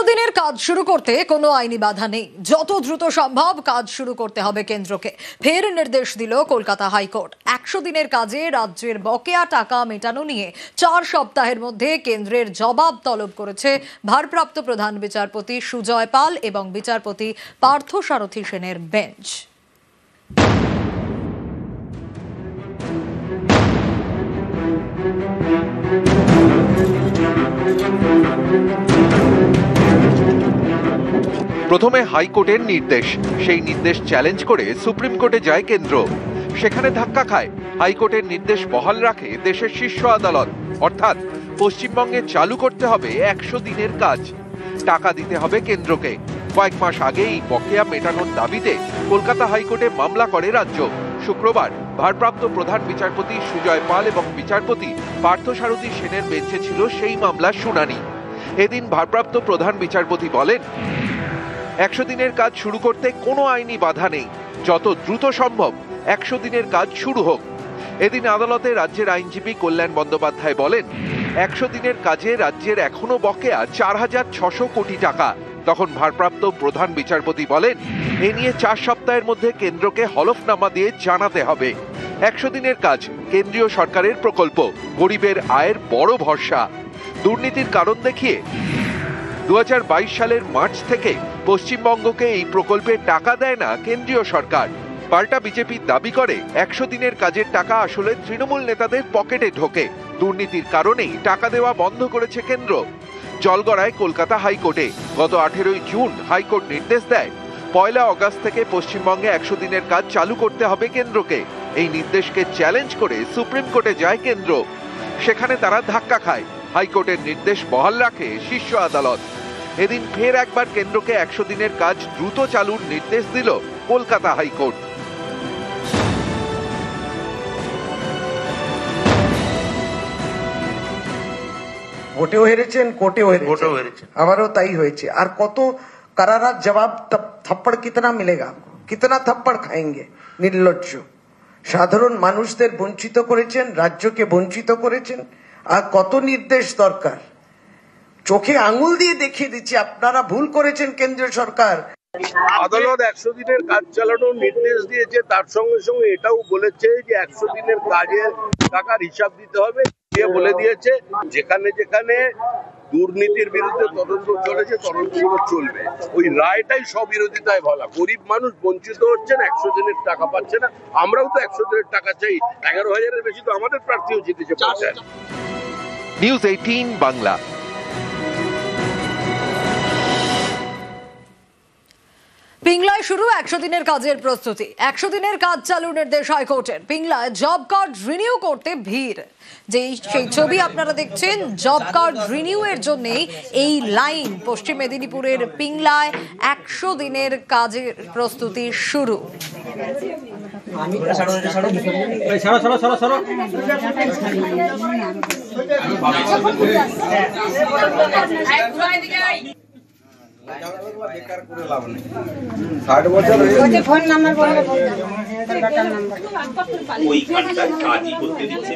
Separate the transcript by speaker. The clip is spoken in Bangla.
Speaker 1: দিনের কাজ শুরু করতে কোনো আইনি বাধা নেই, যত দ্রুত সম্ভব কাজ শুরু করতে হবে কেন্দ্রকে। ফের নির্দেশ দিল কলকাতা হাইকোর্ট। 100 দিনের কাজে রাজ্যের বকেয়া টাকা মেটানো নিয়ে 4 সপ্তাহের মধ্যে কেন্দ্রের জবাব তলব করেছে ভারপ্রাপ্ত প্রধান বিচারপতি সুজয় পাল এবং বিচারপতি পার্থসারথী সেনের বেঞ্চ।
Speaker 2: প্রথমে হাইকোর্টের নির্দেশ, সেই নির্দেশ চ্যালেঞ্জ করে সুপ্রিম কোর্টে যায় কেন্দ্র। সেখানে ধাক্কা খায়। হাইকোর্টের নির্দেশ বহাল রাখে দেশের শীর্ষ আদালত, অর্থাৎ পশ্চিমবঙ্গে চালু করতে হবে 100 দিনের কাজ। টাকা দিতে হবে কেন্দ্রকে। কয়েক মাস আগেই বকেয়া মেটানোর দাবিতে কলকাতা হাইকোর্টে মামলা করে রাজ্য। শুক্রবার ভারপ্রাপ্ত প্রধান বিচারপতি সুজয় পাল এবং বিচারপতি পার্থসারথী সেনের বেঞ্চে ছিল সেই মামলার শুনানি। এদিন ভারপ্রাপ্ত প্রধান বিচারপতি বলেন, 100 দিনের কাজ শুরু করতে কোনো আইনি বাধা নেই, যত দ্রুত সম্ভব 100 দিনের কাজ শুরু হোক। এদিন আদালতে রাজ্যের আইনজীবী কল্যাণ বন্দ্যোপাধ্যায় বলেন, 100 দিনের কাজে রাজ্যের এখনো বকেয়া 4600 কোটি টাকা। তখন ভারপ্রাপ্ত প্রধান বিচারপতি বলেন, এ নিয়ে 4 সপ্তাহের মধ্যে কেন্দ্রকে হলফনামা দিয়ে জানাতে হবে। 100 দিনের কাজ কেন্দ্রীয় সরকারের প্রকল্প, গরিবের আয়ের বড় ভরসা। দুর্নীতির কারণ দেখিয়ে 2022 সালের মার্চ থেকে পশ্চিমবঙ্গকে এই প্রকল্পে টাকা দেয় না কেন্দ্রীয় সরকার। পাল্টা বিজেপি দাবি করে 100 দিনের কাজের টাকা আসলে তৃণমূল নেতাদের পকেটে ঢোকে। দুর্নীতির কারণেই টাকা দেওয়া বন্ধ করেছে কেন্দ্র। জলগড়ায় কলকাতা হাইকোর্টে গত 18 জুন হাইকোর্ট নির্দেশ দেয়, 1 আগস্ট থেকে পশ্চিমবঙ্গে 100 দিনের কাজ চালু করতে হবে কেন্দ্রকে। এই নির্দেশকে চ্যালেঞ্জ করে সুপ্রিম কোর্টে যায় কেন্দ্র। সেখানে তারা ধাক্কা খায়। হাইকোর্টের নির্দেশ বহাল রাখে শীর্ষ আদালত। এদিন ফের একবার কেন্দ্রকে 100 দিনের কাজ দ্রুত চালুর নির্দেশ দিল কলকাতা হাইকোর্ট।
Speaker 3: ভোটেও হেরেছেন, কোর্টেও হেরেছেন, আবারও তাই হয়েছে। আর কত करारा जवाब थप्पड़ कितना मिलेगा आपको, कितना थप्पड़ खाएंगे? निर्लज्ज সাধারণ মানুষদের বঞ্চিত করেছেন, রাজ্যকে বঞ্চিত করেছেন। আর কত নির্দেশ দরকার? চোখে আঙুল দিয়ে দেখিয়ে দিচ্ছি আপনারা ভুল করেছেন কেন্দ্রীয় সরকার।
Speaker 4: আদালত 100 দিনের কাজ চালানোর নির্দেশ দিয়েছে, তার সঙ্গে সঙ্গে এটাও বলেছে যে 100 দিনের কাজের টাকার হিসাব দিতে হবে। বলে দিয়েছে যেখানে যেখানে দুর্নীতির বিরুদ্ধে তদন্ত চলেছে তদন্তগুলো চলবে। ওই রায়টাই স্ববিরোধিতায় বলা। গরিব মানুষ বঞ্চিত হচ্ছেন, 100 দিনের টাকা পাচ্ছে না। আমরাও তো 100 দিনের টাকা চাই। 11,000-এর বেশি তো আমাদের প্রার্থীও জিতেছে।
Speaker 2: নিউজ 18 বাংলা।
Speaker 1: পিংলায় শুরু 100 দিনের কাজের প্রস্তুতি। 100 দিনের কাজ চালুর নির্দেশ হাইকোর্টের। পিংলায় জব কার্ড রিনিউ করতে ভিড়। সেই ছবি আপনারা দেখছেন। জব কার্ড রিনিউ এর জন্যই এই লাইন। পশ্চিম মেদিনীপুরের পিংলায় 100 দিনের কাজের প্রস্তুতি শুরু।
Speaker 5: বেকার করে লাভ নেই। 60 বছর ফোন নাম্বার বলে ওইখানটা কাজই করতে দিচ্ছে।